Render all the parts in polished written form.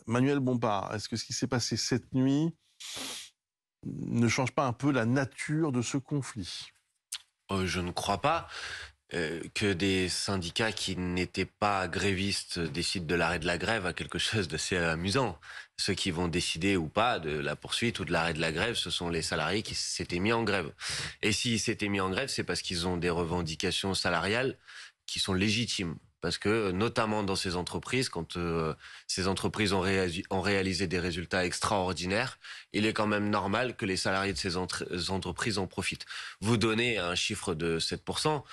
Manuel Bompard, est-ce que ce qui s'est passé cette nuit ne change pas un peu la nature de ce conflit? Je ne crois pas que des syndicats qui n'étaient pas grévistes décident de l'arrêt de la grève à quelque chose d'assez amusant. Ceux qui vont décider ou pas de la poursuite ou de l'arrêt de la grève, ce sont les salariés qui s'étaient mis en grève. Et s'ils s'étaient mis en grève, c'est parce qu'ils ont des revendications salariales qui sont légitimes. Parce que, notamment dans ces entreprises, quand ces entreprises ont réalisé des résultats extraordinaires, il est quand même normal que les salariés de ces entreprises en profitent. Vous donnez un chiffre de 7%.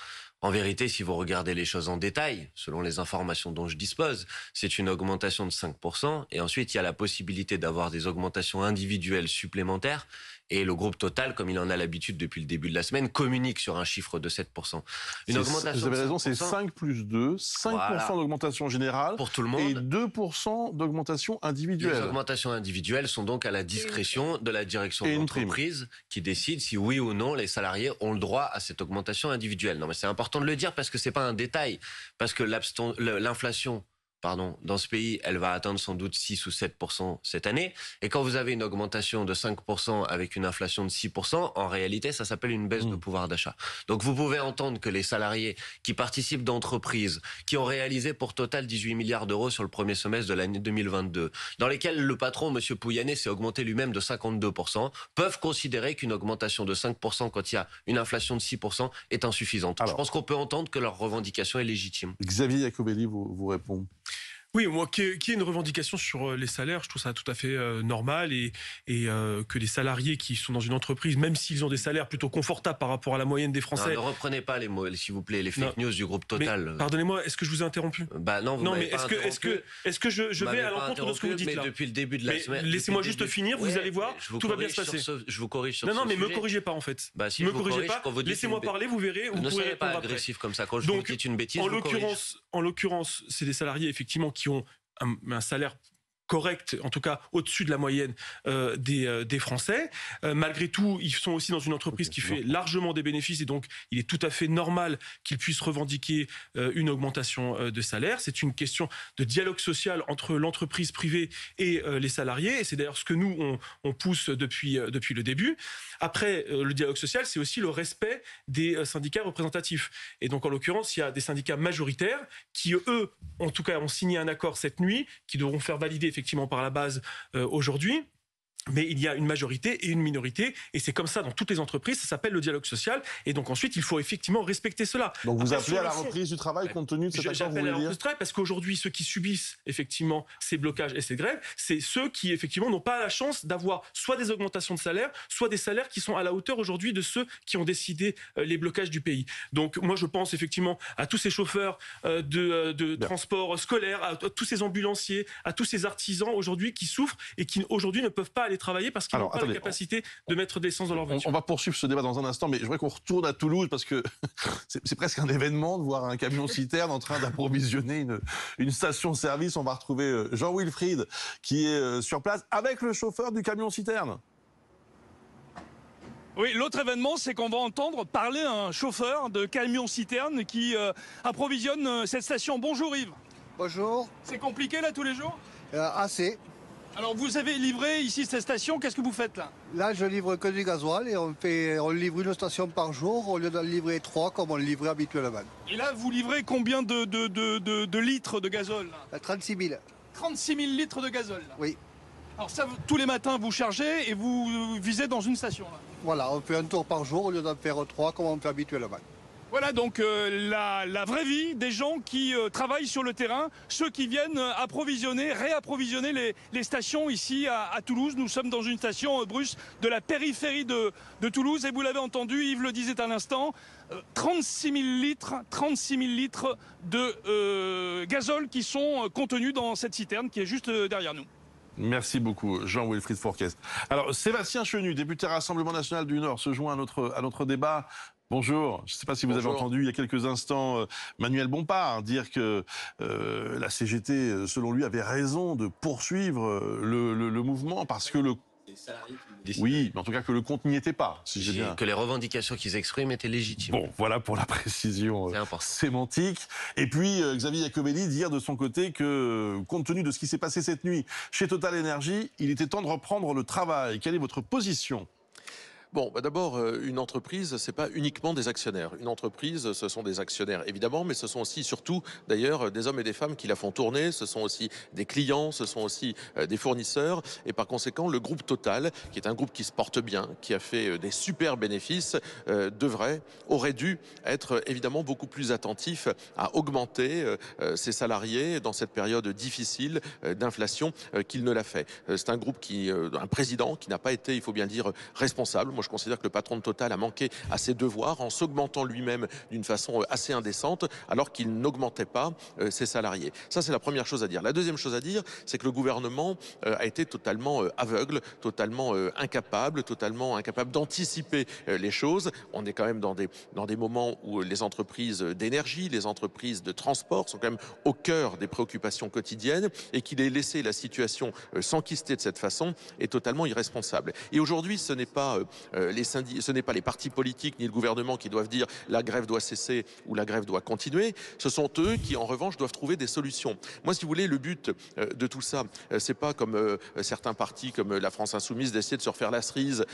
En vérité, si vous regardez les choses en détail, selon les informations dont je dispose, c'est une augmentation de 5%. Et ensuite, il y a la possibilité d'avoir des augmentations individuelles supplémentaires. Et le groupe Total, comme il en a l'habitude depuis le début de la semaine, communique sur un chiffre de 7%. Une augmentation vous avez de raison, 5%, c'est 5 plus 2, 5% voilà, d'augmentation générale pour tout le et monde. 2% d'augmentation Les individuelle. augmentations individuelles sont donc à la discrétion de la direction Et de une prime. l'entreprise qui décide si oui ou non les salariés ont le droit à cette augmentation individuelle. Non, mais c'est important de le dire parce que c'est pas un détail. Parce que l'inflation, dans ce pays, elle va atteindre sans doute 6 ou 7% cette année. Et quand vous avez une augmentation de 5% avec une inflation de 6%, en réalité, ça s'appelle une baisse de pouvoir d'achat. Donc vous pouvez entendre que les salariés qui participent d'entreprises, qui ont réalisé pour total 18 milliards d'euros sur le premier semestre de l'année 2022, dans lesquels le patron, M. Pouyanné, s'est augmenté lui-même de 52%, peuvent considérer qu'une augmentation de 5% quand il y a une inflation de 6% est insuffisante. Alors, je pense qu'on peut entendre que leur revendication est légitime. Xavier Iacovelli vous répond. Oui, moi, qui est une revendication sur les salaires, je trouve ça tout à fait normal et que les salariés qui sont dans une entreprise, même s'ils ont des salaires plutôt confortables par rapport à la moyenne des Français... Non, ne reprenez pas les mots, s'il vous plaît, les fake news du groupe Total. Pardonnez-moi, est-ce que je vous ai interrompu? Bah non, vous non, m'avez mais pas interrompu. est-ce que je vais à l'encontre de ce que vous dites mais là? depuis le début de la semaine... Laissez-moi juste finir, vous allez voir, tout va bien se passer. Je vous corrige sur Non, ce mais sujet. me corrigez pas en fait. Bah, si me je vous corrigez corrige, pas, laissez-moi parler, vous verrez. Ne soyez pas agressif comme ça. Quand je vous dis une bêtise, je vous corrige. En l'occurrence, c'est des salariés effectivement qui ont un salaire correct, en tout cas au-dessus de la moyenne des Français. Malgré tout, ils sont aussi dans une entreprise qui fait largement des bénéfices et donc il est tout à fait normal qu'ils puissent revendiquer une augmentation de salaire. C'est une question de dialogue social entre l'entreprise privée et les salariés et c'est d'ailleurs ce que nous, on pousse depuis le début. Après, le dialogue social, c'est aussi le respect des syndicats représentatifs. Et donc, en l'occurrence, il y a des syndicats majoritaires qui, eux, en tout cas, ont signé un accord cette nuit, qui devront faire valider effectivement par la base aujourd'hui. Mais il y a une majorité et une minorité, et c'est comme ça dans toutes les entreprises, ça s'appelle le dialogue social, et donc ensuite il faut effectivement respecter cela. Donc vous appelez à la reprise du travail compte tenu de cet accord, vous J'appelle à la voulez reprise du travail parce qu'aujourd'hui ceux qui subissent effectivement ces blocages et ces grèves, c'est ceux qui effectivement n'ont pas la chance d'avoir soit des augmentations de salaire, soit des salaires qui sont à la hauteur aujourd'hui de ceux qui ont décidé les blocages du pays. Donc moi je pense effectivement à tous ces chauffeurs de transport scolaire, à tous ces ambulanciers, à tous ces artisans aujourd'hui qui souffrent et qui aujourd'hui ne peuvent pas aller travailler parce qu'ils n'ont pas la capacité de mettre de l'essence dans leur voiture. On va poursuivre ce débat dans un instant, mais je voudrais qu'on retourne à Toulouse parce que c'est presque un événement de voir un camion-citerne en train d'approvisionner une station-service. On va retrouver Jean-Wilfried qui est sur place avec le chauffeur du camion-citerne. Oui, l'autre événement, c'est qu'on va entendre parler un chauffeur de camion-citerne qui approvisionne cette station. Bonjour Yves. Bonjour. C'est compliqué là tous les jours? Assez. Alors vous avez livré ici cette station, qu'est-ce que vous faites là? Là, je livre que du gasoil et on livre une station par jour au lieu d'en livrer 3 comme on le livrait habituellement. Et là, vous livrez combien de litres de gazole là? 36 000. 36 000 litres de gazole là. Oui. Alors ça, tous les matins, vous chargez et vous visez dans une station là. Voilà, on fait un tour par jour au lieu d'en faire 3 comme on fait habituellement. Voilà donc la vraie vie des gens qui travaillent sur le terrain, ceux qui viennent approvisionner, réapprovisionner les stations ici à Toulouse. Nous sommes dans une station Bruce de la périphérie de Toulouse et vous l'avez entendu, Yves le disait à l'instant, 36 000 litres de gazole qui sont contenus dans cette citerne qui est juste derrière nous. Merci beaucoup, Jean-Wilfried Fourquest. Alors, Sébastien Chenu, député Rassemblement National du Nord, se joint à notre débat. Bonjour, je ne sais pas si vous avez entendu il y a quelques instants Manuel Bompard dire que la CGT, selon lui, avait raison de poursuivre le mouvement parce que Oui, mais en tout cas que le compte n'y était pas, si j'ai bien... Que les revendications qu'ils expriment étaient légitimes. Bon, voilà pour la précision sémantique. Et puis, Xavier Iacobelli dire de son côté que, compte tenu de ce qui s'est passé cette nuit chez Total Energy, il était temps de reprendre le travail. Quelle est votre position ? Bon, d'abord, une entreprise, c'est pas uniquement des actionnaires. Une entreprise, ce sont des actionnaires, évidemment, mais ce sont aussi, surtout, d'ailleurs, des hommes et des femmes qui la font tourner. Ce sont aussi des clients, ce sont aussi des fournisseurs. Et par conséquent, le groupe Total, qui est un groupe qui se porte bien, qui a fait des super bénéfices, aurait dû être évidemment beaucoup plus attentif à augmenter ses salariés dans cette période difficile d'inflation qu'il ne l'a fait. C'est un groupe un président qui n'a pas été, il faut bien le dire, responsable. Moi, je considère que le patron de Total a manqué à ses devoirs en s'augmentant lui-même d'une façon assez indécente, alors qu'il n'augmentait pas ses salariés. Ça, c'est la première chose à dire. La deuxième chose à dire, c'est que le gouvernement a été totalement aveugle, totalement incapable d'anticiper les choses. On est quand même dans des moments où les entreprises d'énergie, les entreprises de transport sont quand même au cœur des préoccupations quotidiennes, et qu'il ait laissé la situation s'enquister de cette façon est totalement irresponsable. Et aujourd'hui, ce n'est pas les partis politiques ni le gouvernement qui doivent dire la grève doit cesser ou la grève doit continuer. Ce sont eux qui, en revanche, doivent trouver des solutions. Moi, si vous voulez, le but de tout ça, c'est pas comme certains partis comme la France Insoumise d'essayer de se refaire la cerise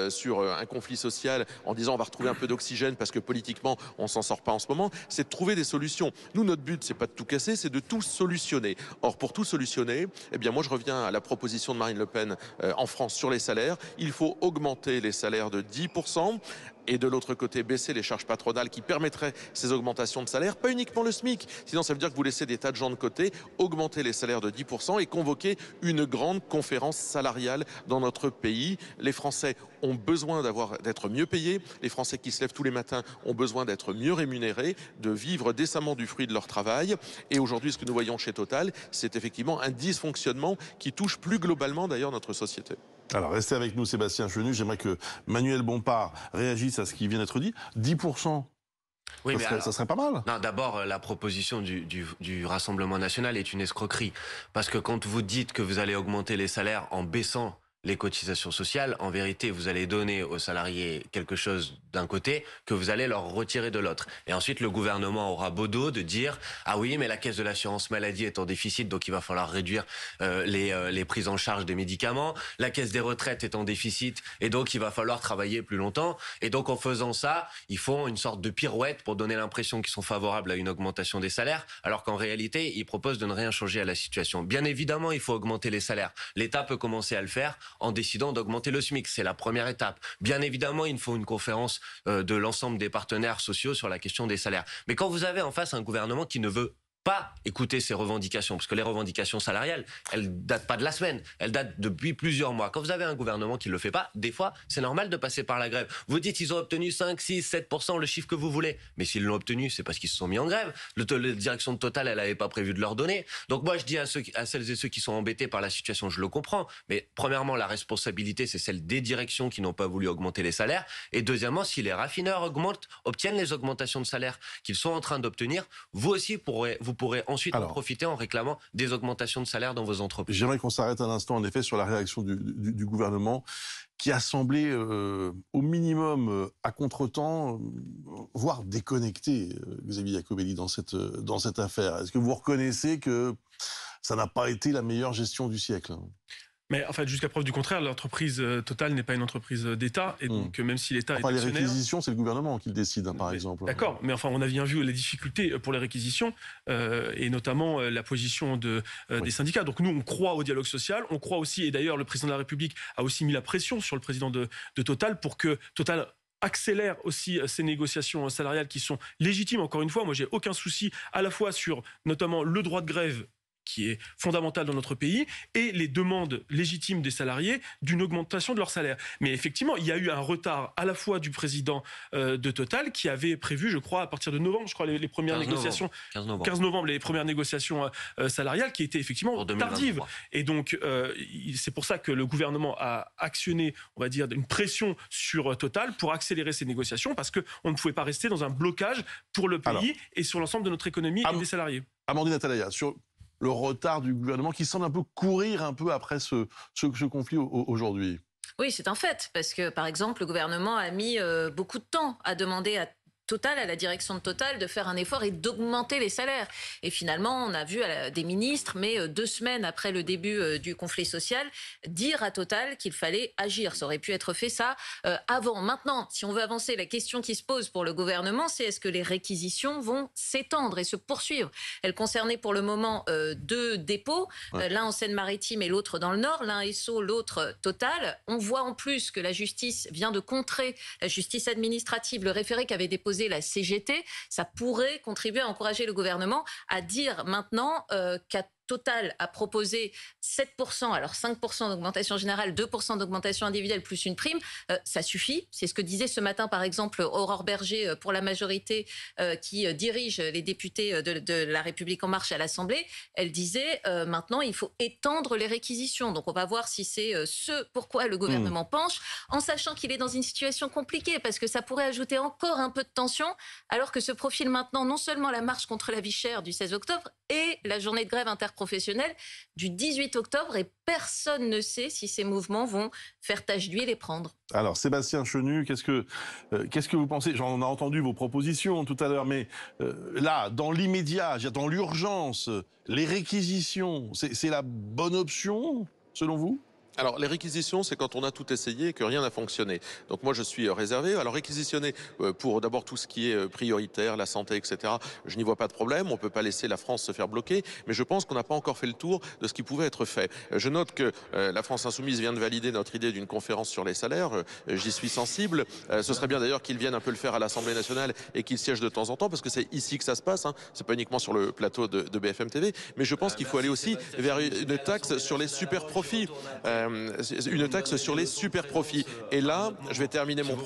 sur un conflit social en disant on va retrouver un peu d'oxygène parce que politiquement on s'en sort pas en ce moment. C'est de trouver des solutions. Nous, notre but, c'est pas de tout casser, c'est de tout solutionner. Or, pour tout solutionner, eh bien, moi, je reviens à la proposition de Marine Le Pen en France sur les salaires. Il faut augmenter les salaires de 10%. Et de l'autre côté, baisser les charges patronales qui permettraient ces augmentations de salaire, pas uniquement le SMIC. Sinon, ça veut dire que vous laissez des tas de gens de côté, augmenter les salaires de 10% et convoquer une grande conférence salariale dans notre pays. Les Français ont besoin d'être mieux payés. Les Français qui se lèvent tous les matins ont besoin d'être mieux rémunérés, de vivre décemment du fruit de leur travail. Et aujourd'hui, ce que nous voyons chez Total, c'est effectivement un dysfonctionnement qui touche plus globalement d'ailleurs notre société. Alors, restez avec nous, Sébastien Chenu. J'aimerais que Manuel Bompard réagisse à ce qui vient d'être dit. 10%. Oui, ça serait pas mal. Non, d'abord, la proposition du Rassemblement national est une escroquerie. Parce que quand vous dites que vous allez augmenter les salaires en baissant les cotisations sociales, en vérité, vous allez donner aux salariés quelque chose d'un côté que vous allez leur retirer de l'autre. Et ensuite, le gouvernement aura beau dos de dire « Ah oui, mais la caisse de l'assurance maladie est en déficit, donc il va falloir réduire les prises en charge des médicaments. La caisse des retraites est en déficit, et donc il va falloir travailler plus longtemps. Et donc, en faisant ça, ils font une sorte de pirouette pour donner l'impression qu'ils sont favorables à une augmentation des salaires, alors qu'en réalité, ils proposent de ne rien changer à la situation. Bien évidemment, il faut augmenter les salaires. L'État peut commencer à le faire en décidant d'augmenter le SMIC. C'est la première étape. Bien évidemment, il faut une conférence de l'ensemble des partenaires sociaux sur la question des salaires. Mais quand vous avez en face un gouvernement qui ne veut pas écouter ces revendications, parce que les revendications salariales, elles datent pas de la semaine, elles datent depuis plusieurs mois. Quand vous avez un gouvernement qui le fait pas, des fois, c'est normal de passer par la grève. Vous dites ils ont obtenu 5, 6, 7%, le chiffre que vous voulez. Mais s'ils l'ont obtenu, c'est parce qu'ils se sont mis en grève. La direction de Total, elle avait pas prévu de leur donner. Donc moi, je dis à celles et ceux qui sont embêtés par la situation, je le comprends. Mais premièrement, la responsabilité, c'est celle des directions qui n'ont pas voulu augmenter les salaires. Et deuxièmement, si les raffineurs obtiennent les augmentations de salaire qu'ils sont en train d'obtenir, vous aussi vous pourrez ensuite en profiter en réclamant des augmentations de salaire dans vos entreprises. J'aimerais qu'on s'arrête un instant, en effet, sur la réaction du gouvernement, qui a semblé, au minimum, à contretemps, voire déconnecté, Xavier Iacobelli, dans cette affaire. Est-ce que vous reconnaissez que ça n'a pas été la meilleure gestion du siècle ? Mais en fait, jusqu'à preuve du contraire, l'entreprise Total n'est pas une entreprise d'État, et donc même si l'État est actionnaire... les réquisitions, c'est le gouvernement qui le décide, par exemple. D'accord, mais enfin, on a bien vu les difficultés pour les réquisitions, et notamment la position des syndicats. Donc nous, on croit au dialogue social, on croit aussi, et d'ailleurs le président de la République a aussi mis la pression sur le président de Total pour que Total accélère aussi ces négociations salariales qui sont légitimes. Encore une fois, moi j'ai aucun souci à la fois sur notamment le droit de grève qui est fondamental dans notre pays, et les demandes légitimes des salariés d'une augmentation de leur salaire. Mais effectivement, il y a eu un retard à la fois du président de Total, qui avait prévu, je crois, à partir de novembre, je crois, les premières négociations... 15 novembre, les premières négociations salariales, qui étaient effectivement tardives. Et donc, c'est pour ça que le gouvernement a actionné, on va dire, une pression sur Total pour accélérer ces négociations, parce qu'on ne pouvait pas rester dans un blocage pour le pays et sur l'ensemble de notre économie et des salariés. Amandine Atalaya, sur le retard du gouvernement qui semble un peu courir un peu après ce conflit aujourd'hui? Oui, c'est un fait, parce que par exemple, le gouvernement a mis beaucoup de temps à demander à Total, à la direction de Total, de faire un effort et d'augmenter les salaires. Et finalement, on a vu des ministres, mais 2 semaines après le début du conflit social, dire à Total qu'il fallait agir. Ça aurait pu être fait ça avant. Maintenant, si on veut avancer, la question qui se pose pour le gouvernement, c'est est-ce que les réquisitions vont s'étendre et se poursuivre? Elles concernaient pour le moment 2 dépôts, l'un en Seine-Maritime et l'autre dans le Nord, l'un Esso, l'autre Total. On voit en plus que la justice vient de contrer, la justice administrative, le référé qu'avait déposé la CGT, ça pourrait contribuer à encourager le gouvernement à dire maintenant qu'à Total a proposé 7%, alors 5% d'augmentation générale, 2% d'augmentation individuelle plus une prime, ça suffit. C'est ce que disait ce matin par exemple Aurore Berger pour la majorité qui dirige les députés de La République En Marche à l'Assemblée. Elle disait maintenant il faut étendre les réquisitions. Donc on va voir si c'est ce pourquoi le gouvernement penche, en sachant qu'il est dans une situation compliquée parce que ça pourrait ajouter encore un peu de tension alors que se profile maintenant non seulement la marche contre la vie chère du 16 octobre et la journée de grève interprofessionnelle du 18 octobre et personne ne sait si ces mouvements vont faire tache d'huile et prendre. Alors Sébastien Chenu, qu'est-ce que vous pensez? On a entendu vos propositions tout à l'heure, mais là, dans l'immédiat, dans l'urgence, les réquisitions, c'est la bonne option selon vous? Alors, les réquisitions, c'est quand on a tout essayé et que rien n'a fonctionné. Donc moi, je suis réservé. Alors, réquisitionner pour d'abord tout ce qui est prioritaire, la santé, etc., je n'y vois pas de problème. On ne peut pas laisser la France se faire bloquer. Mais je pense qu'on n'a pas encore fait le tour de ce qui pouvait être fait. Je note que la France Insoumise vient de valider notre idée d'une conférence sur les salaires. J'y suis sensible. Ce serait bien d'ailleurs qu'ils viennent un peu le faire à l'Assemblée nationale et qu'ils siègent de temps en temps, parce que c'est ici que ça se passe. Hein. C'est pas uniquement sur le plateau de BFM TV. Mais je pense qu'il faut aller aussi vers une taxe sur les super profits. Une taxe sur les super profits. Et là, je vais terminer mon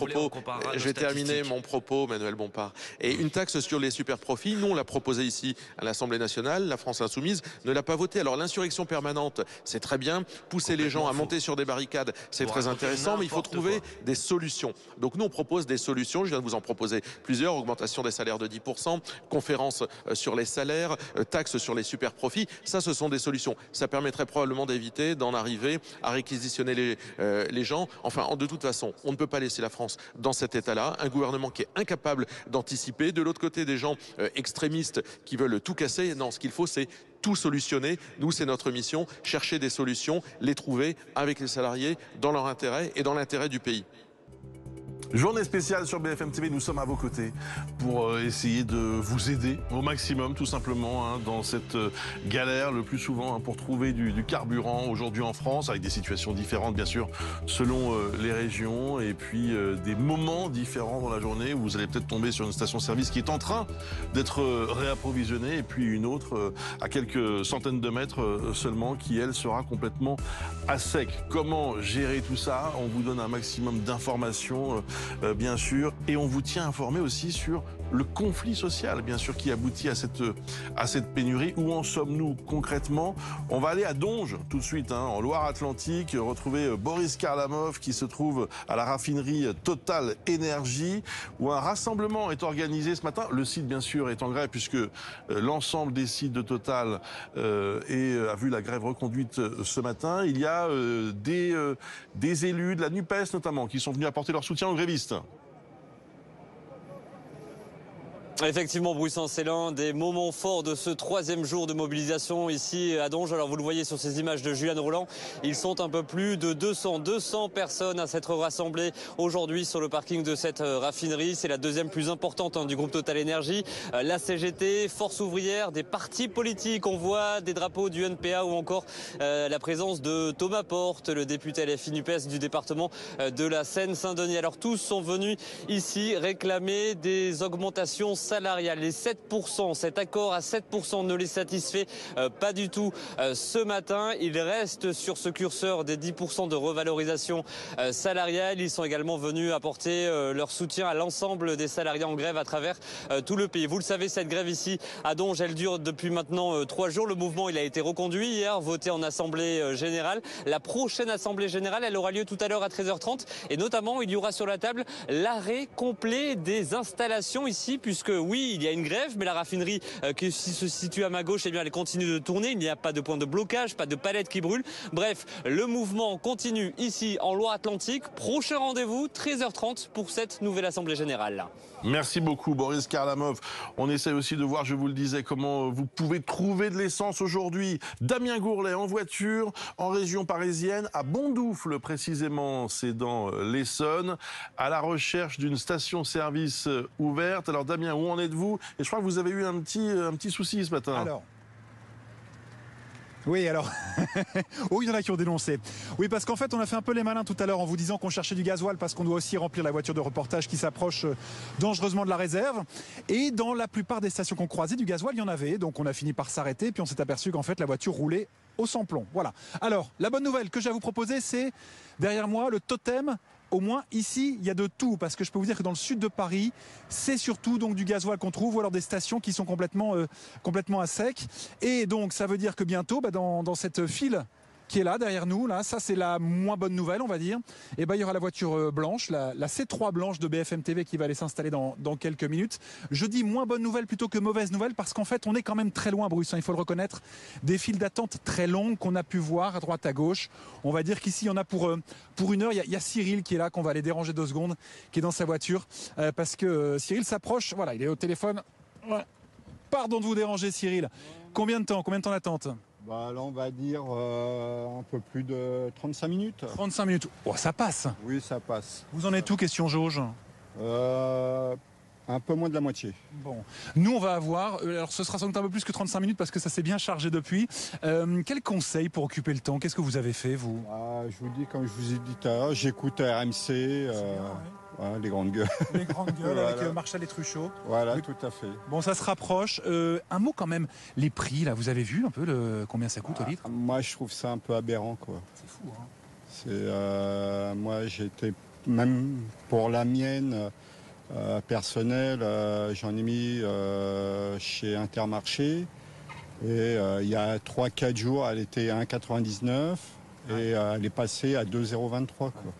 propos, Manuel Bompard. Et une taxe sur les super profits, nous on l'a proposé ici à l'Assemblée nationale, la France Insoumise ne l'a pas voté. Alors l'insurrection permanente, c'est très bien, pousser les gens à monter sur des barricades, c'est très intéressant, mais il faut trouver des solutions. Donc nous on propose des solutions, je viens de vous en proposer plusieurs, augmentation des salaires de 10%, conférence sur les salaires, taxe sur les super profits, ça ce sont des solutions. Ça permettrait probablement d'éviter d'en arriver à réquisitionner les gens. Enfin, de toute façon, on ne peut pas laisser la France dans cet état-là. Un gouvernement qui est incapable d'anticiper. De l'autre côté, des gens extrémistes qui veulent tout casser. Non, ce qu'il faut, c'est tout solutionner. Nous, c'est notre mission. Chercher des solutions, les trouver avec les salariés dans leur intérêt et dans l'intérêt du pays. Journée spéciale sur BFM TV, nous sommes à vos côtés pour essayer de vous aider au maximum, tout simplement, dans cette galère, le plus souvent, pour trouver du carburant aujourd'hui en France, avec des situations différentes, bien sûr, selon les régions, et puis des moments différents dans la journée où vous allez peut-être tomber sur une station-service qui est en train d'être réapprovisionnée, et puis une autre à quelques centaines de mètres seulement, qui, elle, sera complètement à sec. Comment gérer tout ça? On vous donne un maximum d'informations, bien sûr, et on vous tient informé aussi sur le conflit social, bien sûr, qui aboutit à cette pénurie. Où en sommes-nous concrètement? On va aller à Donges tout de suite, en Loire-Atlantique, retrouver Boris Karlamov qui se trouve à la raffinerie Total Énergie, où un rassemblement est organisé ce matin. Le site, bien sûr, est en grève puisque l'ensemble des sites de Total a vu la grève reconduite ce matin. Il y a des élus de la NUPES notamment qui sont venus apporter leur soutien aux grévistes. Effectivement, Bruxelles, c'est l'un des moments forts de ce 3e jour de mobilisation ici à Donges. Alors vous le voyez sur ces images de Julian Roland, ils sont un peu plus de 200 personnes à s'être rassemblées aujourd'hui sur le parking de cette raffinerie. C'est la 2e plus importante du groupe Total Énergie. La CGT, Force ouvrière, des partis politiques. On voit des drapeaux du NPA ou encore la présence de Thomas Porte, le député LFI NUPES du département de la Seine-Saint-Denis. Alors tous sont venus ici réclamer des augmentations salariales. Les 7%, cet accord à 7% ne les satisfait pas du tout ce matin. Ils restent sur ce curseur des 10% de revalorisation salariale. Ils sont également venus apporter leur soutien à l'ensemble des salariés en grève à travers tout le pays. Vous le savez, cette grève ici à Donges, elle dure depuis maintenant 3 jours. Le mouvement, il a été reconduit hier, voté en assemblée générale. La prochaine assemblée générale, elle aura lieu tout à l'heure à 13h30 et notamment il y aura sur la table l'arrêt complet des installations ici, puisque que oui, il y a une grève, mais la raffinerie qui se situe à ma gauche, eh bien, elle continue de tourner. Il n'y a pas de point de blocage, pas de palettes qui brûlent. Bref, le mouvement continue ici en Loire-Atlantique. Prochain rendez-vous, 13h30 pour cette nouvelle Assemblée Générale. Merci beaucoup Boris Karlamov. On essaie aussi de voir, je vous le disais, comment vous pouvez trouver de l'essence aujourd'hui. Damien Gourlet en voiture, en région parisienne, à Bondoufle précisément, c'est dans l'Essonne, à la recherche d'une station-service ouverte. Alors Damien, où en êtes-vous? Et je crois que vous avez eu un petit souci ce matin. Oui, alors, oh, il y en a qui ont dénoncé. Oui, parce qu'en fait, on a fait un peu les malins tout à l'heure en vous disant qu'on cherchait du gasoil parce qu'on doit aussi remplir la voiture de reportage qui s'approche dangereusement de la réserve. Et dans la plupart des stations qu'on croisait, du gasoil, il y en avait. Donc on a fini par s'arrêter, puis on s'est aperçu qu'en fait, la voiture roulait au sans-plomb. Voilà. Alors, la bonne nouvelle que j'ai à vous proposer, c'est derrière moi, le totem. Au moins ici, il y a de tout, parce que je peux vous dire que dans le sud de Paris, c'est surtout donc du gasoil qu'on trouve, ou alors des stations qui sont complètement à sec. Et donc, ça veut dire que bientôt, dans cette file qui est là derrière nous, là, ça c'est la moins bonne nouvelle, on va dire. Et il y aura la voiture blanche, la C3 blanche de BFM TV qui va aller s'installer dans quelques minutes. Je dis moins bonne nouvelle plutôt que mauvaise nouvelle parce qu'en fait on est quand même très loin, Bruce, il faut le reconnaître. Des files d'attente très longues qu'on a pu voir à droite à gauche. On va dire qu'ici il y en a pour une heure. Il y a Cyril qui est là, qu'on va aller déranger 2 secondes, qui est dans sa voiture parce que Cyril s'approche. Voilà, il est au téléphone. Ouais. Pardon de vous déranger, Cyril. Combien de temps d'attente? Là, on va dire un peu plus de 35 minutes. 35 minutes. Oh, ça passe. Oui, ça passe. Vous en êtes où, question jauge? Un peu moins de la moitié. Bon, nous on va avoir, alors ce sera sans doute un peu plus que 35 minutes parce que ça s'est bien chargé depuis. Quel conseil pour occuper le temps? Qu'est-ce que vous avez fait, vous? Je vous dis, comme je vous ai dit tout à l'heure, j'écoute RMC. Voilà, les grandes gueules. Les grandes gueules Voilà. avec Marshall et Truchot. Voilà, Oui. tout à fait. Bon, ça se rapproche. Un mot quand même, les prix, là, vous avez vu un peu combien ça coûte au litre? Moi, je trouve ça un peu aberrant, quoi. C'est fou, hein. Moi, j'étais, même pour la mienne personnelle, j'en ai mis chez Intermarché. Et il y a 3-4 jours, elle était à 1,99 et elle est passée à 2,023, quoi.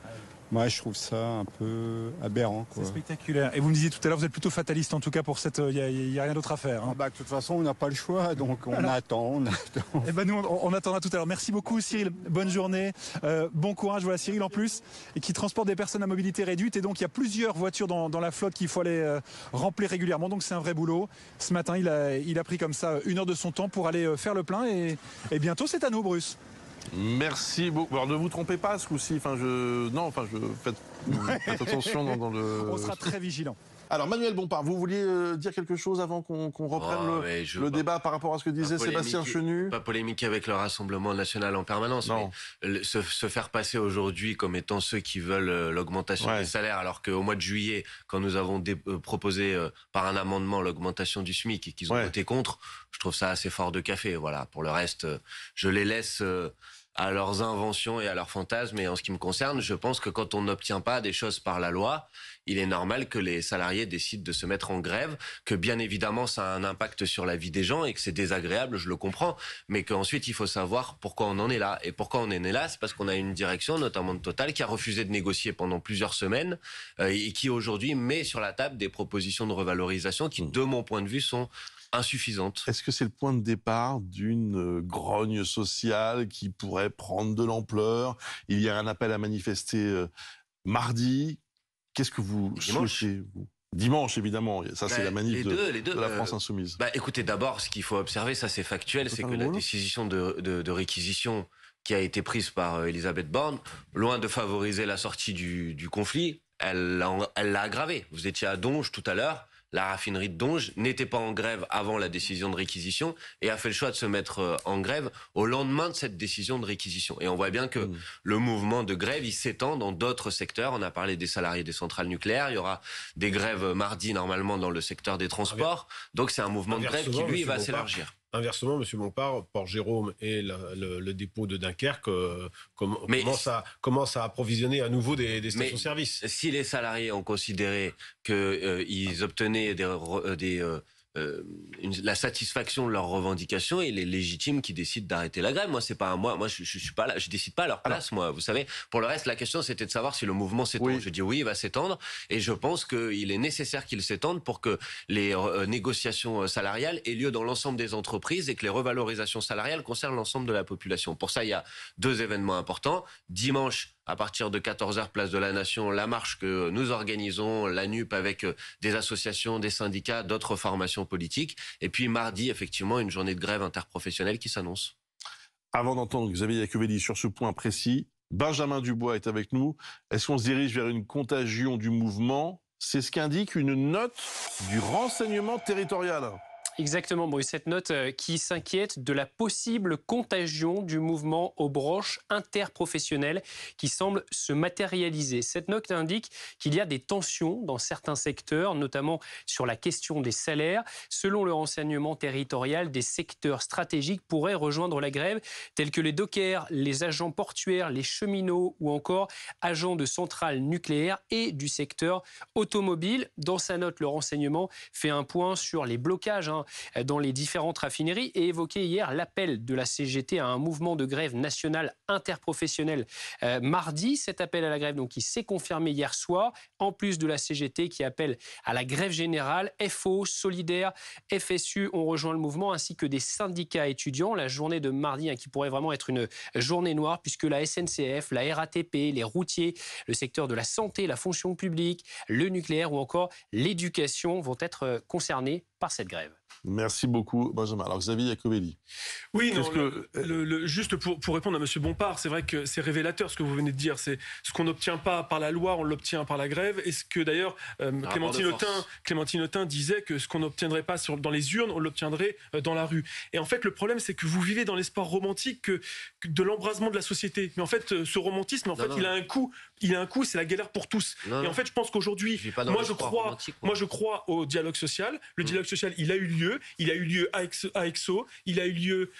Moi, je trouve ça un peu aberrant, quoi. C'est spectaculaire. Et vous me disiez tout à l'heure, vous êtes plutôt fataliste en tout cas pour cette. Il n'y a rien d'autre à faire. Hein. De toute façon, on n'a pas le choix, donc on attend. Et nous, on attendra tout à l'heure. Merci beaucoup, Cyril. Bonne journée. Bon courage. Voilà, Cyril en plus, et qui transporte des personnes à mobilité réduite. Et donc, il y a plusieurs voitures dans la flotte qu'il faut aller remplir régulièrement. Donc, c'est un vrai boulot. Ce matin, il a pris comme ça 1 heure de son temps pour aller faire le plein. Et bientôt, c'est à nous, Bruce. Merci beaucoup. Alors ne vous trompez pas ce coup-ci. Faites attention dans le. On sera très vigilants. Alors Manuel Bompard, vous vouliez dire quelque chose avant qu'on reprenne le débat par rapport à ce que disait Sébastien Chenu? Pas polémique avec le Rassemblement national en permanence, non. Mais se faire passer aujourd'hui comme étant ceux qui veulent l'augmentation des salaires, alors qu'au mois de juillet, quand nous avons proposé par un amendement l'augmentation du SMIC et qu'ils ont voté contre, je trouve ça assez fort de café. Voilà. Pour le reste, je les laisse à leurs inventions et à leurs fantasmes. Et en ce qui me concerne, je pense que quand on n'obtient pas des choses par la loi, il est normal que les salariés décident de se mettre en grève, que bien évidemment ça a un impact sur la vie des gens et que c'est désagréable, je le comprends, mais qu'ensuite il faut savoir pourquoi on en est là. Et pourquoi on en est là, c'est parce qu'on a une direction, notamment de Total, qui a refusé de négocier pendant plusieurs semaines et qui aujourd'hui met sur la table des propositions de revalorisation qui, de mon point de vue, sont insuffisante. Est-ce que c'est le point de départ d'une grogne sociale qui pourrait prendre de l'ampleur? Il y a un appel à manifester mardi. Qu'est-ce que vous souhaitez, vous? Dimanche, évidemment. Ça, c'est la manif de la France Insoumise. Écoutez, d'abord, ce qu'il faut observer, ça c'est factuel, c'est que la décision de réquisition qui a été prise par Elisabeth Borne, loin de favoriser la sortie du conflit, elle l'a aggravé. Vous étiez à Donge tout à l'heure. La raffinerie de Donge n'était pas en grève avant la décision de réquisition et a fait le choix de se mettre en grève au lendemain de cette décision de réquisition. Et on voit bien que le mouvement de grève, il s'étend dans d'autres secteurs. On a parlé des salariés des centrales nucléaires. Il y aura des grèves mardi, normalement, dans le secteur des transports. Donc c'est un mouvement de grève qui, lui, va s'élargir. Inversement, M. Bompard, Port-Jérôme et le dépôt de Dunkerque commencent à approvisionner à nouveau des stations-service. Si les salariés ont considéré qu'ils obtenaient la satisfaction de leurs revendications, il est légitime qu'ils décident d'arrêter la grève. Moi, c'est pas moi, je suis pas là, je décide pas à leur place. Moi, vous savez. Pour le reste, la question c'était de savoir si le mouvement s'étend. Oui. Je dis oui, il va s'étendre, et je pense qu'il est nécessaire qu'il s'étende pour que les négociations salariales aient lieu dans l'ensemble des entreprises et que les revalorisations salariales concernent l'ensemble de la population. Pour ça, il y a 2 événements importants. Dimanche, à partir de 14h, place de la Nation, la marche que nous organisons, la NUP, avec des associations, des syndicats, d'autres formations politiques. Et puis mardi, effectivement, une journée de grève interprofessionnelle qui s'annonce. Avant d'entendre Xavier Iacovelli sur ce point précis, Benjamin Dubois est avec nous. Est-ce qu'on se dirige vers une contagion du mouvement? C'est ce qu'indique une note du renseignement territorial. Exactement, Bruce. Cette note qui s'inquiète de la possible contagion du mouvement aux branches interprofessionnelles qui semble se matérialiser. Cette note indique qu'il y a des tensions dans certains secteurs, notamment sur la question des salaires. Selon le renseignement territorial, des secteurs stratégiques pourraient rejoindre la grève, tels que les dockers, les agents portuaires, les cheminots ou encore agents de centrales nucléaires et du secteur automobile. Dans sa note, le renseignement fait un point sur les blocages dans les différentes raffineries et évoqué hier l'appel de la CGT à un mouvement de grève nationale interprofessionnelle mardi. Cet appel à la grève donc, qui s'est confirmé hier soir, en plus de la CGT qui appelle à la grève générale. FO, Solidaire, FSU ont rejoint le mouvement, ainsi que des syndicats étudiants. La journée de mardi qui pourrait vraiment être une journée noire, puisque la SNCF, la RATP, les routiers, le secteur de la santé, la fonction publique, le nucléaire ou encore l'éducation vont être concernés par cette grève. Merci beaucoup, Benjamin. Alors, Xavier Iacovelli. Oui, non, juste pour répondre à M. Bompard, c'est vrai que c'est révélateur ce que vous venez de dire. C'est ce qu'on n'obtient pas par la loi, on l'obtient par la grève. Et ce que d'ailleurs Clémentine Autain disait que ce qu'on n'obtiendrait pas dans les urnes, on l'obtiendrait dans la rue. Et en fait, le problème, c'est que vous vivez dans l'espoir romantique de l'embrasement de la société. Mais en fait, ce romantisme, il a un coût. Il a un coût, c'est la galère pour tous. Et en fait, je pense qu'aujourd'hui, moi je crois au dialogue social. Le dialogue social, il a eu lieu. Il a eu lieu à Exo. Il a eu lieu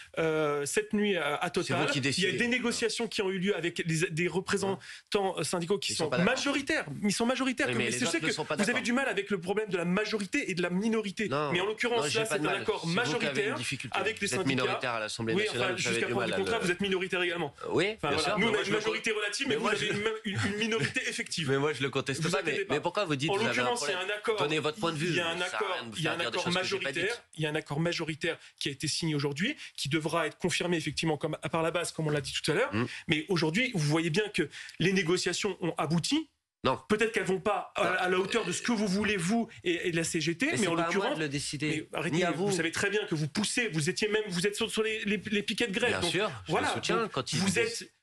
cette nuit à Total. Il y a des négociations qui ont eu lieu avec des représentants syndicaux qui sont majoritaires. Ils sont majoritaires. Mais je sais que vous avez du mal avec le problème de la majorité et de la minorité. Mais en l'occurrence, là, c'est un accord majoritaire avec les syndicats. Minoritaire à l'Assemblée nationale. Jusqu'à preuve du contraire, vous êtes minoritaire également. Oui, bien sûr. Nous, on a une majorité relative, mais vous avez une minorité effective. Mais moi, je le conteste pas. Mais pourquoi vous dites que vous avez un problème? En l'occurrence, il y a un accord. Donnez votre point de vue. Il y a un accord majoritaire. Il y a un accord majoritaire qui a été signé aujourd'hui, qui devra être confirmé effectivement par la base, comme on l'a dit tout à l'heure. Mais aujourd'hui, vous voyez bien que les négociations ont abouti. Non. Peut-être qu'elles vont pas à la hauteur de ce que vous voulez, vous et la CGT, mais en l'occurrence, de le décider. Mais arrêtez, vous savez très bien que vous poussez, vous êtes sur les piquets de grève. Bien sûr, je le soutiens quand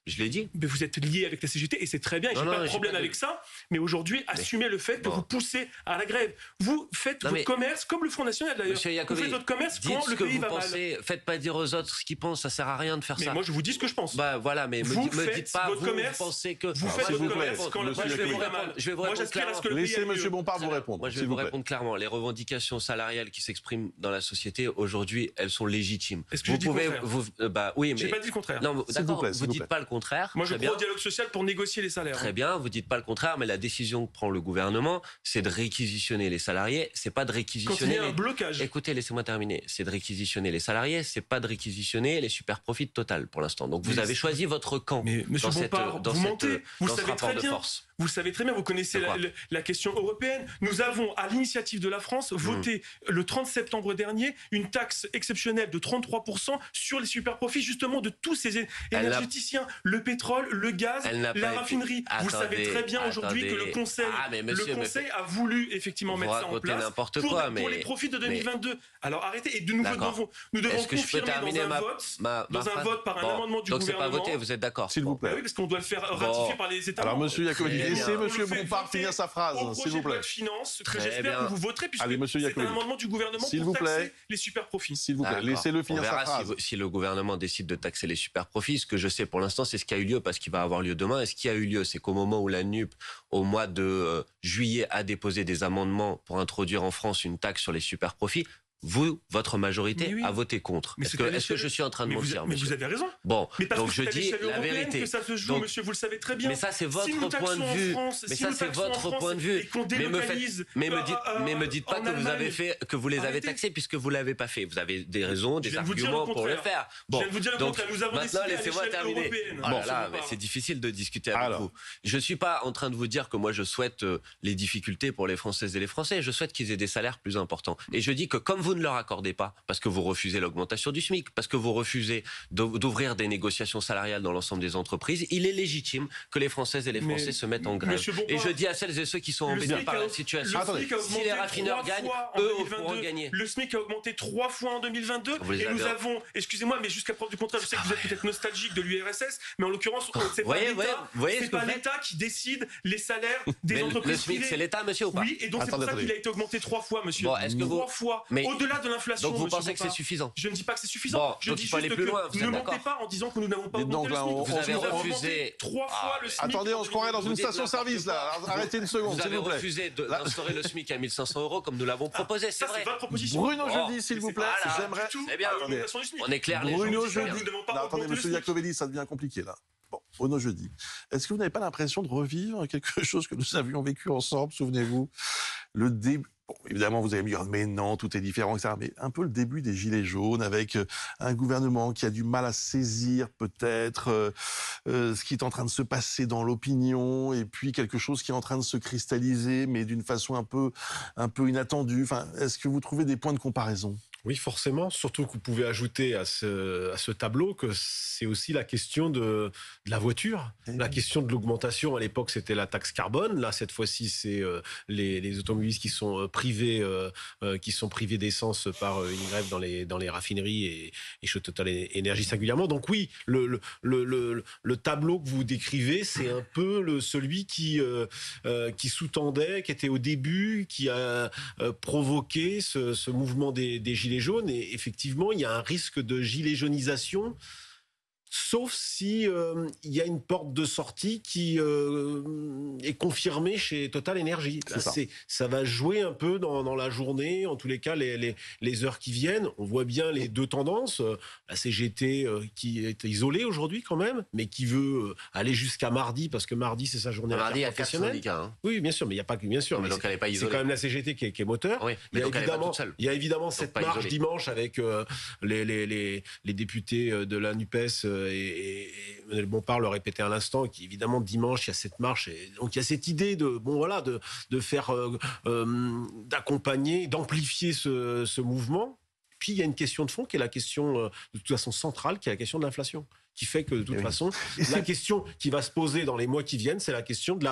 je l'ai dit. Mais vous êtes lié avec la CGT et c'est très bien, j'ai pas de problème avec ça. Mais aujourd'hui, assumez le fait que vous poussez à la grève. Vous faites votre commerce, comme le Front National d'ailleurs. Vous faites votre commerce quand le pays va mal. Faites pas dire aux autres ce qu'ils pensent, ça sert à rien de faire ça. Mais moi je vous dis ce que je pense. Bah voilà, mais me dites pas, vous pensez que... Vous faites votre commerce quand le pays va mal. Je vais vous répondre clairement. Laissez M. Bompard vous répondre. Moi je vais vous répondre clairement. Les revendications salariales qui s'expriment dans la société, aujourd'hui, elles sont légitimes. Est-ce que j'ai dit le contraire? Oui, mais... J'ai pas dit le contraire. Non, d'accord, vous dites pas le contraire. Moi je crois au dialogue social pour négocier les salaires. Très bien, vous dites pas le contraire, mais la décision que prend le gouvernement, c'est de réquisitionner les salariés, c'est pas de réquisitionner... Quand il y a un blocage. Écoutez, laissez-moi terminer. C'est de réquisitionner les salariés, c'est pas de réquisitionner les super profits Total pour l'instant. Donc vous avez choisi votre camp. Mais Monsieur Bompard, vous mentez. Vous savez très bien. Vous savez très bien, vous connaissez la question européenne. Nous avons, à l'initiative de la France, voté le 30 septembre dernier une taxe exceptionnelle de 33% sur les superprofits, justement, de tous ces énergéticiens. Le pétrole, le gaz, la raffinerie. Vous savez très bien aujourd'hui que le Conseil a voulu effectivement mettre ça en place pour les profits de 2022. Alors arrêtez. Et nous devons confirmer dans un vote par un amendement du gouvernement. Donc c'est pas voté, vous êtes d'accord? S'il vous plaît. Oui, parce qu'on doit le faire ratifier par les États membres. Alors, monsieur Iacovelli, laissez M. Bompard finir sa phrase, s'il vous plaît. Au projet de finance, que j'espère que vous voterez, puisque c'est un amendement du gouvernement pour taxer les super profits. S'il vous plaît, laissez-le finir sa phrase. Si le gouvernement décide de taxer les super profits, ce que je sais pour l'instant, c'est ce qui a eu lieu, parce qu'il va avoir lieu demain. Et ce qui a eu lieu, c'est qu'au moment où la NUP, au mois de juillet, a déposé des amendements pour introduire en France une taxe sur les super profits, vous, votre majorité, Oui. a voté contre. Mais Est-ce que je suis en train de mentir, mais monsieur? vous avez raison. Bon, mais parce donc que je c'est à dis l'échelle la européenne vérité. que ça se joue, Donc, monsieur, vous le savez très bien. mais ça, c'est votre si nous point de taxons vue. en France, Mais si ça, nous c'est taxons en votre France point de vue. et qu'on Mais délocalise, me dites pas en que vous avez Allemagne. fait, que vous les avez Arrêtez. taxés puisque vous l'avez pas fait. Vous avez des raisons, Je des viens de vous dire le arguments pour le contraire. faire. Je viens de vous dire le donc contraire. Nous avons maintenant, décidé à laissez-moi l'échelle terminer. européenne. Oh là Bon, là, on mais parle. c'est difficile de discuter avec vous. Je suis pas en train de vous dire que moi je souhaite les difficultés pour les Françaises et les Français. Je souhaite qu'ils aient des salaires plus importants. Et je dis que comme vous ne leur accordez pas, parce que vous refusez l'augmentation du SMIC, parce que vous refusez d'ouvrir des négociations salariales dans l'ensemble des entreprises, il est légitime que les Françaises et les Français se mettent en grève. Et je dis à celles et ceux qui sont embêtés par la situation, si les raffineurs gagnent, eux pourront gagner. Le SMIC a augmenté 3 fois en 2022 Vous les et nous adorez. avons, excusez-moi, mais jusqu'à preuve du contraire, je sais que vous êtes peut-être nostalgique de l'URSS, mais en l'occurrence, c'est pas l'État qui décide les salaires des entreprises le SMIC, privées. c'est l'État, monsieur, ou pas? Oui, et donc c'est pour ça qu'il a été augmenté 3 fois, monsieur. Bon, est-ce que 3 fois, au-delà de l'inflation. Donc vous monsieur pensez que c'est Bompard. suffisant? Je ne dis pas que c'est suffisant. Bon, je donc dis il faut aller juste plus que loin, vous ne êtes mentez d'accord? pas en disant que nous n'avons pas Et donc augmenté là, le SMIC. vous avez Nous avons refusé. augmenté 3 fois le SMIC. Attendez, on se croirait dans une station service là. Arrêtez une seconde, Vous s'il avez vous plaît. refusé d'instaurer le SMIC à 1500 € comme nous l'avons proposé, c'est Ça, vrai. c'est votre proposition. Bruno Jeudi, s'il vous plaît. Voilà. J'aimerais. C'est bien. L'augmentation du SMIC. On est clair, les gens. Bruno Nous Jeudi. ne devons pas Non, attendez, augmenter le monsieur SMIC. Iacovelli, ça devient compliqué là. Bon, Bruno Jeudi. Est-ce que vous n'avez pas l'impression de revivre quelque chose que nous avions vécu ensemble, souvenez-vous? Le début. Bon, évidemment, vous allez me dire, mais non, tout est différent, etc. Mais un peu le début des Gilets jaunes, avec un gouvernement qui a du mal à saisir peut-être ce qui est en train de se passer dans l'opinion, et puis quelque chose qui est en train de se cristalliser, mais d'une façon un peu inattendue. Enfin, est-ce que vous trouvez des points de comparaison? Oui, forcément. Surtout que vous pouvez ajouter à ce tableau que c'est aussi la question de la voiture. La question de l'augmentation. À l'époque, c'était la taxe carbone. Là, cette fois-ci, c'est les automobilistes qui sont privés d'essence par une grève dans les raffineries et chez Total Énergie singulièrement. Donc oui, le tableau que vous décrivez, c'est un peu celui qui sous-tendait, qui était au début, qui a provoqué ce mouvement des Gilets jaunes. Et effectivement, il y a un risque de gilet jaunisation, sauf si il y a une porte de sortie qui est confirmée chez Total Énergie. Ça va jouer un peu dans la journée, en tous les cas les heures qui viennent. On voit bien les deux tendances. La CGT qui est isolée aujourd'hui quand même, mais qui veut aller jusqu'à mardi, parce que mardi c'est sa journée Mardi, il y a 4 professionnelle. syndicats. Hein. Oui, bien sûr, mais il n'y a pas que bien sûr. Mais donc elle n'est pas c'est isolée. quand même la CGT qui est moteur. Oui, mais donc elle n'est pas toute seule. Il y a évidemment cette pas marche isolée. dimanche avec les députés de la NUPES et Emmanuel Bompard le répétait à l'instant, qui évidemment dimanche il y a cette marche, et donc il y a cette idée de faire d'accompagner, d'amplifier ce mouvement. Puis il y a une question de fond qui est la question de toute façon centrale, qui est la question de l'inflation, qui fait que de toute façon la question qui va se poser dans les mois qui viennent, c'est la question de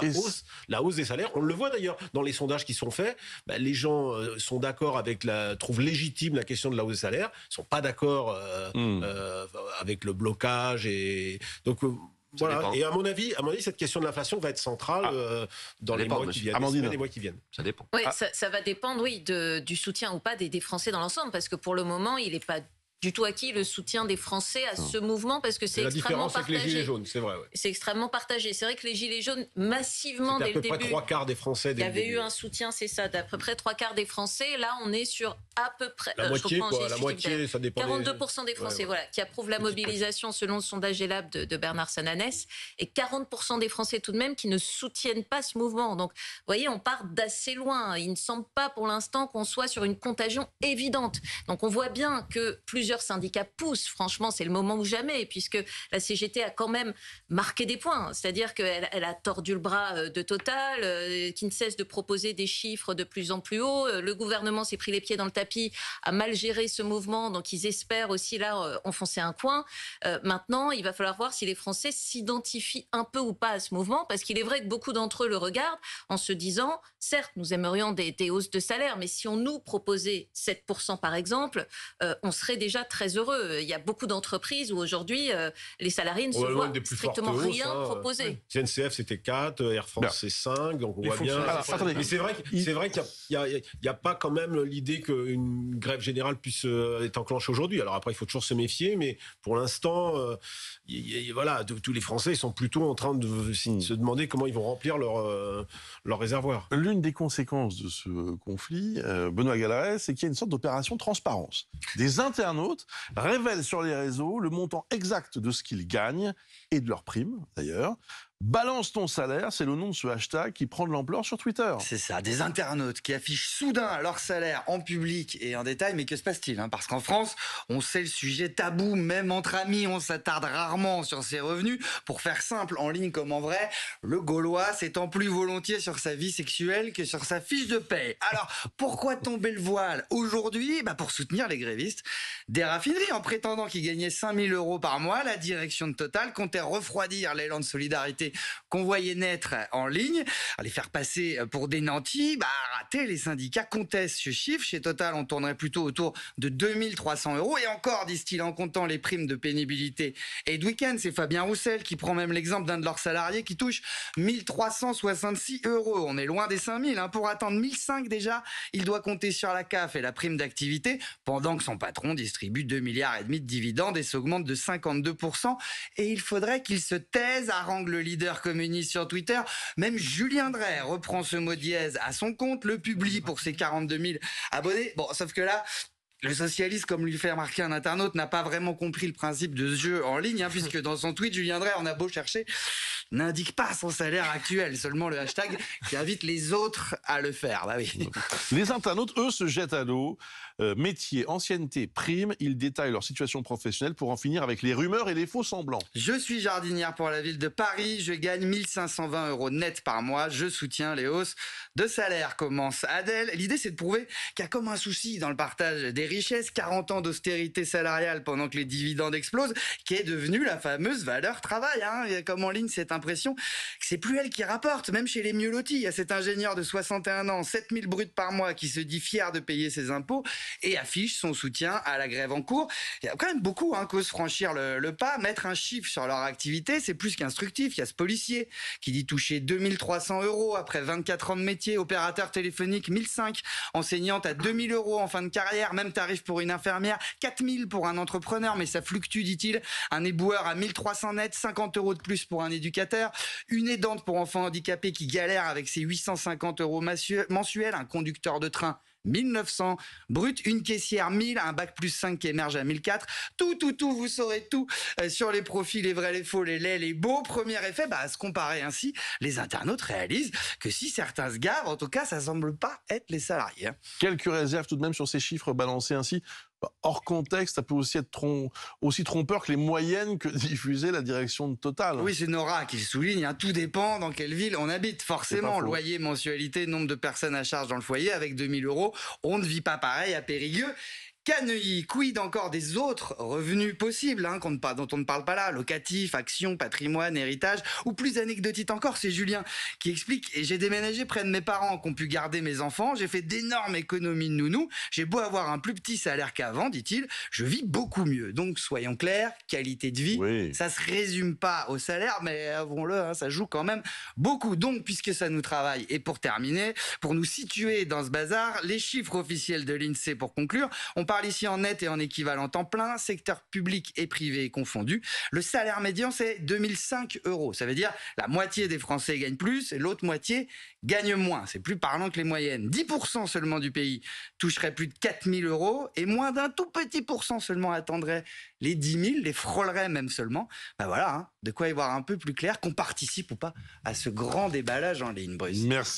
la hausse des salaires. On le voit d'ailleurs dans les sondages qui sont faits. Les gens sont d'accord trouvent légitime la question de la hausse des salaires, ils sont pas d'accord avec le blocage, et donc voilà. Et à mon avis, cette question de l'inflation va être centrale dans les mois qui viennent. Les mois qui viennent. Ça dépend. Oui, ça va dépendre, du soutien ou pas des Français dans l'ensemble, parce que pour le moment, il n'est pas du tout acquis le soutien des Français à ce mouvement, parce que c'est extrêmement partagé. La différence avec les Gilets jaunes, c'est vrai. Ouais. C'est extrêmement partagé. C'est vrai que les Gilets jaunes, massivement, dès le début, à peu près 3/4 des Français. Il y avait eu un soutien, c'est ça, d'à peu près 3/4 des Français. Là, on est sur à peu près... La moitié, la moitié, ça dépend. 42% des Français, voilà, qui approuvent la mobilisation selon le sondage ELAB de Bernard Sananès, et 40% des Français tout de même qui ne soutiennent pas ce mouvement. Donc, vous voyez, on part d'assez loin. Il ne semble pas pour l'instant qu'on soit sur une contagion évidente. Donc, on voit bien que plusieurs syndicats poussent. Franchement, c'est le moment ou jamais, puisque la CGT a quand même marqué des points. C'est-à-dire qu'elle a tordu le bras de Total, qui ne cesse de proposer des chiffres de plus en plus hauts. Le gouvernement s'est pris les pieds dans le tapis, a mal géré ce mouvement, donc ils espèrent aussi là enfoncer un coin. Maintenant, il va falloir voir si les Français s'identifient un peu ou pas à ce mouvement, parce qu'il est vrai que beaucoup d'entre eux le regardent en se disant, certes, nous aimerions des hausses de salaire, mais si on nous proposait 7% par exemple, on serait déjà déjà très heureux. Il y a beaucoup d'entreprises où aujourd'hui, les salariés ne se voient strictement rien proposer. SNCF, c'était 4, Air France, c'est 5, donc on voit bien. Mais c'est vrai qu'il n'y a pas quand même l'idée qu'une grève générale puisse être enclenchée aujourd'hui. Alors après, il faut toujours se méfier, mais pour l'instant, voilà, tous les Français sont plutôt en train de se demander comment ils vont remplir leur réservoir. L'une des conséquences de ce conflit, Benoît Gallarès, c'est qu'il y a une sorte d'opération transparence. Des internautes révèlent sur les réseaux le montant exact de ce qu'ils gagnent et de leurs primes, d'ailleurs. Balance ton salaire, c'est le nom de ce hashtag qui prend de l'ampleur sur Twitter. C'est ça, des internautes qui affichent soudain leur salaire en public et en détail. Mais que se passe-t-il, hein? Parce qu'en France, on sait le sujet tabou, même entre amis, on s'attarde rarement sur ses revenus. Pour faire simple, en ligne comme en vrai, le Gaulois s'étend plus volontiers sur sa vie sexuelle que sur sa fiche de paye. Alors, pourquoi tomber le voile aujourd'hui? Pour soutenir les grévistes des raffineries. En prétendant qu'ils gagnaient 5 000 € par mois, la direction de Total comptait refroidir l'élan de solidarité qu'on voyait naître en ligne, les faire passer pour des nantis. Raté, les syndicats contestent ce chiffre. Chez Total, on tournerait plutôt autour de 2 300 €. Et encore, disent-ils, en comptant les primes de pénibilité et de week-end. C'est Fabien Roussel qui prend même l'exemple d'un de leurs salariés qui touche 1 366 €. On est loin des 5 000. Pour atteindre 1 500 déjà, il doit compter sur la CAF et la prime d'activité, pendant que son patron distribue 2,5 milliards de dividendes et s'augmente de 52%. Et il faudrait qu'il se taise, harangue le leader communiste sur Twitter. Même Julien Drey reprend ce mot dièse à son compte, le publie pour ses 42 000 abonnés. Bon, sauf que là, le socialiste, comme lui fait remarquer un internaute, n'a pas vraiment compris le principe de ce jeu en ligne, puisque dans son tweet, Julien Drey, on a beau chercher, n'indique pas son salaire actuel, seulement le hashtag qui invite les autres à le faire. Oui. Les internautes, eux, se jettent à l'eau. Métier, ancienneté, prime, ils détaillent leur situation professionnelle pour en finir avec les rumeurs et les faux semblants. Je suis jardinière pour la ville de Paris, je gagne 1 520 € net par mois, je soutiens les hausses de salaire, commence Adèle. L'idée, c'est de prouver qu'il y a comme un souci dans le partage des richesses, 40 ans d'austérité salariale pendant que les dividendes explosent, qui est devenue la fameuse valeur travail. Et comme en ligne, cette impression que c'est plus elle qui rapporte, même chez les mieux lotis. Il y a cet ingénieur de 61 ans, 7 000 bruts par mois, qui se dit fier de payer ses impôts et affiche son soutien à la grève en cours. Il y a quand même beaucoup qui osent franchir le pas, mettre un chiffre sur leur activité, c'est plus qu'instructif. Il y a ce policier qui dit toucher 2 300 € après 24 ans de métier, opérateur téléphonique 1 500, enseignante à 2 000 € en fin de carrière, même tarif pour une infirmière, 4 000 pour un entrepreneur, mais ça fluctue, dit-il. Un éboueur à 1 300 net, 50 € de plus pour un éducateur, une aidante pour enfants handicapés qui galère avec ses 850 € mensuels, un conducteur de train 1 900 brut, une caissière 1 000, un bac+5 qui émerge à 1 400. Tout, vous saurez tout sur les profils, les vrais, les faux, les laids, les beaux. Premier effet, à se comparer ainsi, les internautes réalisent que si certains se gavent, en tout cas, ça semble pas être les salariés. Quelques réserves tout de même sur ces chiffres balancés ainsi. Hors contexte, ça peut aussi être aussi trompeur que les moyennes que diffusait la direction de Total. Oui, c'est Nora qui le souligne. Tout dépend dans quelle ville on habite. Forcément, loyer, mensualité, nombre de personnes à charge dans le foyer, avec 2 000 €, on ne vit pas pareil à Périgueux qu'à Neuilly. Quid encore des autres revenus possibles dont on ne parle pas là, locatifs, actions, patrimoine, héritage, ou plus anecdotique encore, c'est Julien qui explique: j'ai déménagé près de mes parents qui ont pu garder mes enfants, j'ai fait d'énormes économies de nounou, j'ai beau avoir un plus petit salaire qu'avant, dit-il, je vis beaucoup mieux. Donc soyons clairs, qualité de vie, ça se résume pas au salaire, mais avouons-le, ça joue quand même beaucoup. Donc puisque ça nous travaille, et pour terminer, pour nous situer dans ce bazar, les chiffres officiels de l'INSEE pour conclure, on parle ici en net et en équivalent temps plein, secteur public et privé confondu. Le salaire médian, c'est 2 500 €. Ça veut dire la moitié des Français gagnent plus et l'autre moitié gagne moins. C'est plus parlant que les moyennes. 10% seulement du pays toucherait plus de 4 000 € et moins d'un tout petit pourcent seulement atteindrait les 10 000, les frôlerait même seulement. Voilà, de quoi y voir un peu plus clair, qu'on participe ou pas à ce grand déballage en ligne, Bruce. Merci.